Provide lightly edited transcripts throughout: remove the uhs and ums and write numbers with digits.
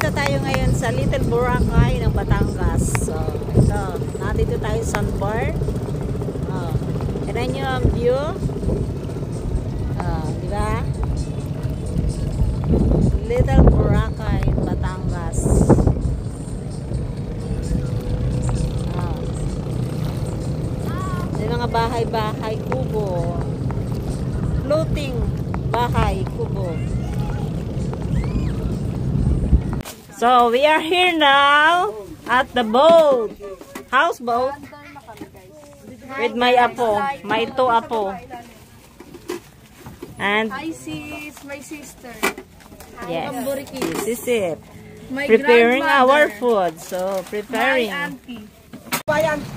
nandito tayo ngayon sa Little Boracay ng Batangas. So, ito, nandito tayo sa sandbar. Tignan nyo ang view. Diba? Little Boracay, Batangas. May mga bahay-bahay, kubo. Floating bahay, kubo. So, we are here now at the boat. Houseboat. With my apo. My two apo. And hi sis, my sister. yes, this is it. My Preparing our food. So, preparing. My auntie.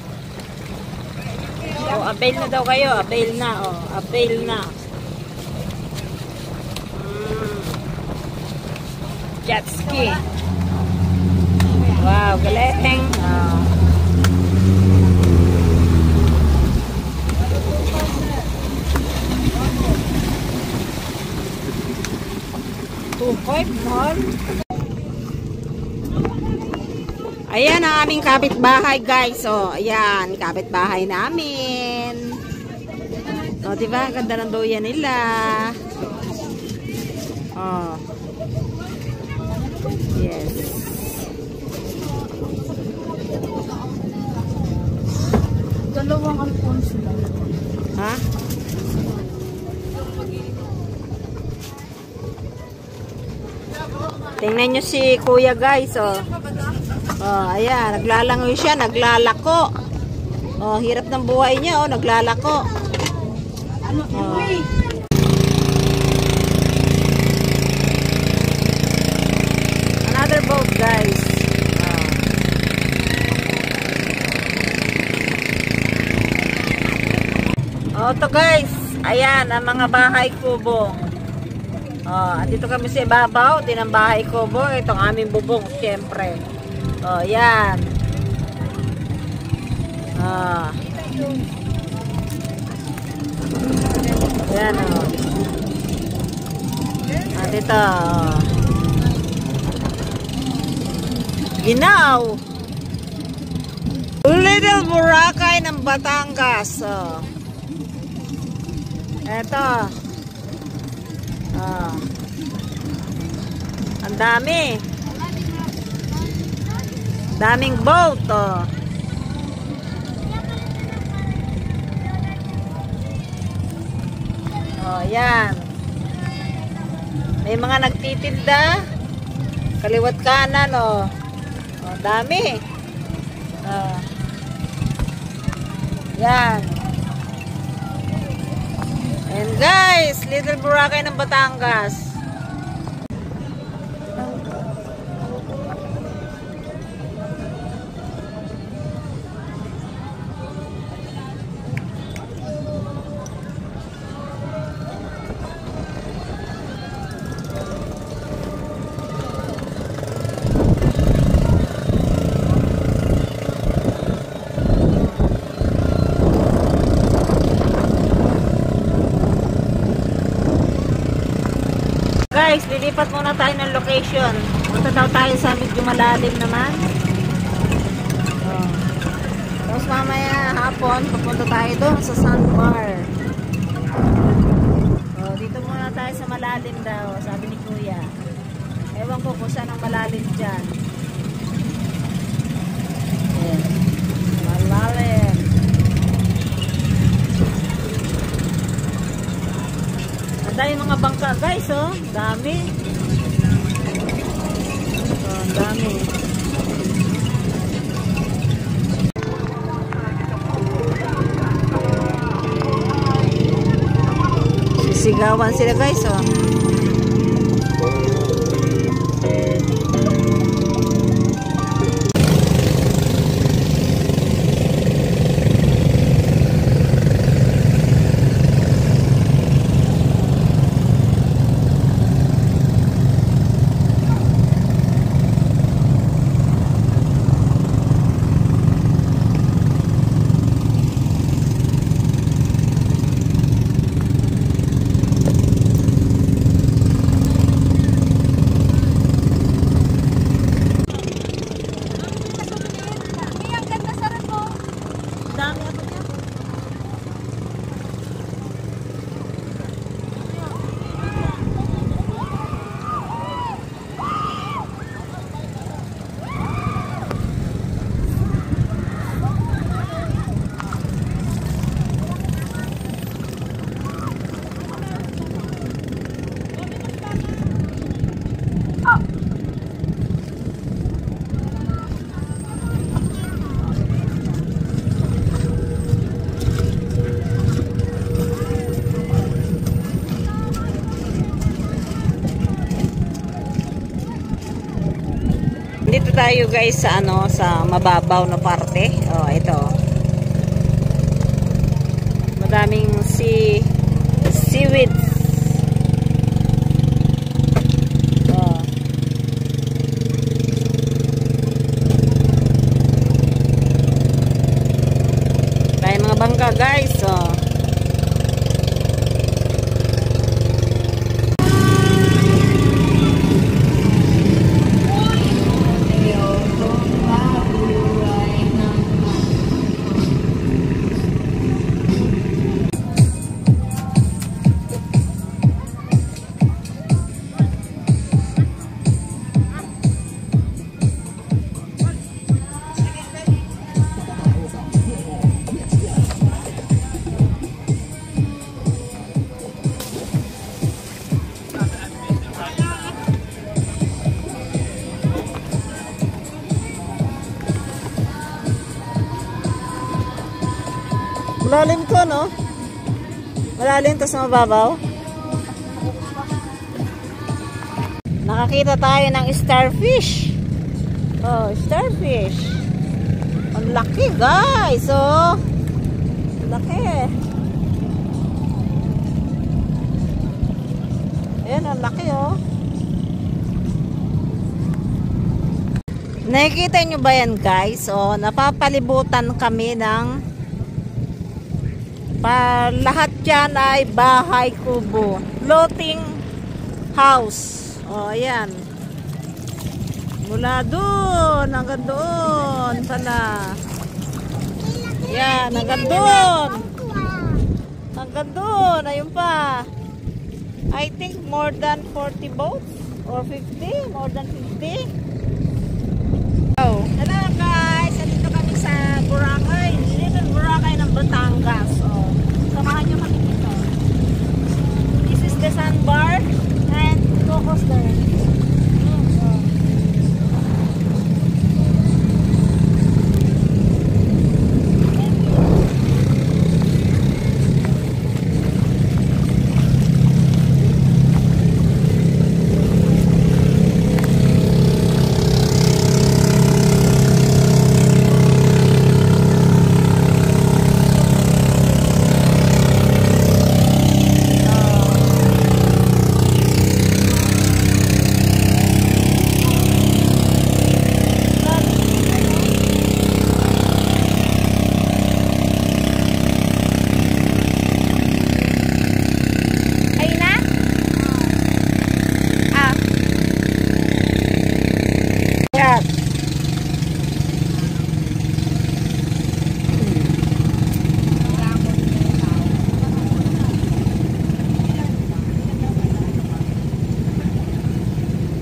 Oh, avail na daw kayo. Avail na. Oh, avail na. Jet ski. Wow, galing. Oh. Mahal. Ayan ang aming kapitbahay, guys. So, ayan, kapitbahay namin. O, diba? Ganda ng doya nila. Oh. Yes. Dalawang Alfonso lang. Ha? Tingnan nyo si kuya, guys. Oh. Oh, ayan, naglalangoy siya, naglalako. Oh, hirap ng buhay niya, oh, naglalako. Oh. Another boat, guys. Oh, to guys. Ayan, ang mga bahay kubo. Oh, dito kami sa ibabaw, din ang bahay kubo. Itong aming bubong, siyempre. Oh, yan. Ah. Yan, oh. At ito, oh. Ginaw. Little Boracay ng Batangas. Oh. Ito. Ah. Ang dami. Daming boat, oh. Oh, yan. May mga nagtitinda. Kaliwat kanan, oh. Oh, dami. Oh. Yan. And guys, Little Boracay ng Batangas. Guys, lilipat muna tayo ng location. Punta daw tayo sa medyo malalim naman. Oh. Tapos mamaya hapon, pupunta tayo doon sa sandbar. Oh, dito muna tayo sa malalim daw, sabi ni Kuya. Ewan ko kung saan ang malalim dyan. Yeah. Malalim. Dahil mga bangka, guys, oh. Dami. Oh, dami. Sisigawan sila, guys, oh. tayo guys sa sa mababaw na parte. Oh, ito. Madaming seaweed. Oh. Tayo mga bangka guys. Oh. Malalim to, no? Malalim to sa mababaw. Nakakita tayo ng starfish. Oh, starfish. Ang laki, guys. Oh. Ang laki. Ayan, ang laki, oh. Nakikita nyo ba yan, guys? Oh, napapalibutan kami ng lahat dyan ay bahay kubo. Floating house. O, ayan. Mula doon, hanggang doon pala. Yan, hanggang doon. Hanggang doon, ayun pa. I think more than 40 boats or 50, more than 50. Oh. Hello guys, dito kami sa Boracay. Little Boracay ng Batangas. Oh. Samahan nyo kami dito. This is the sandbar and Cocos there. Oh.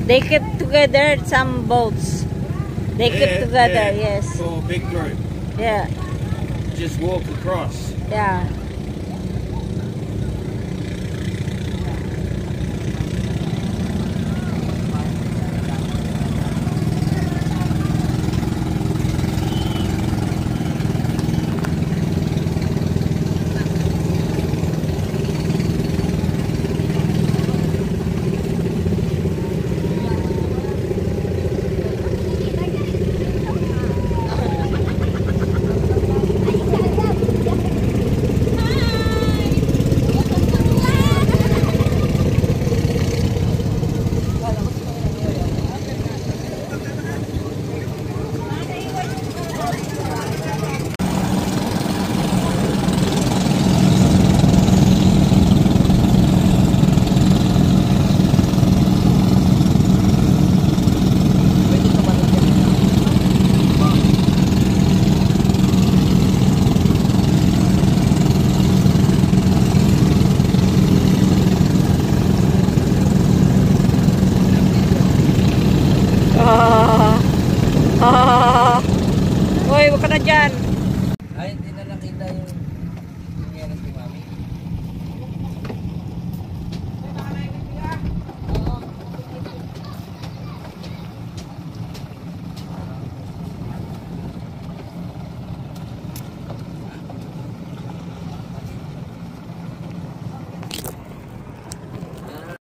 They keep together some boats. They keep together, yes. For a big group. Yeah. Just walk across. Yeah. Uy, wag ka na dyan.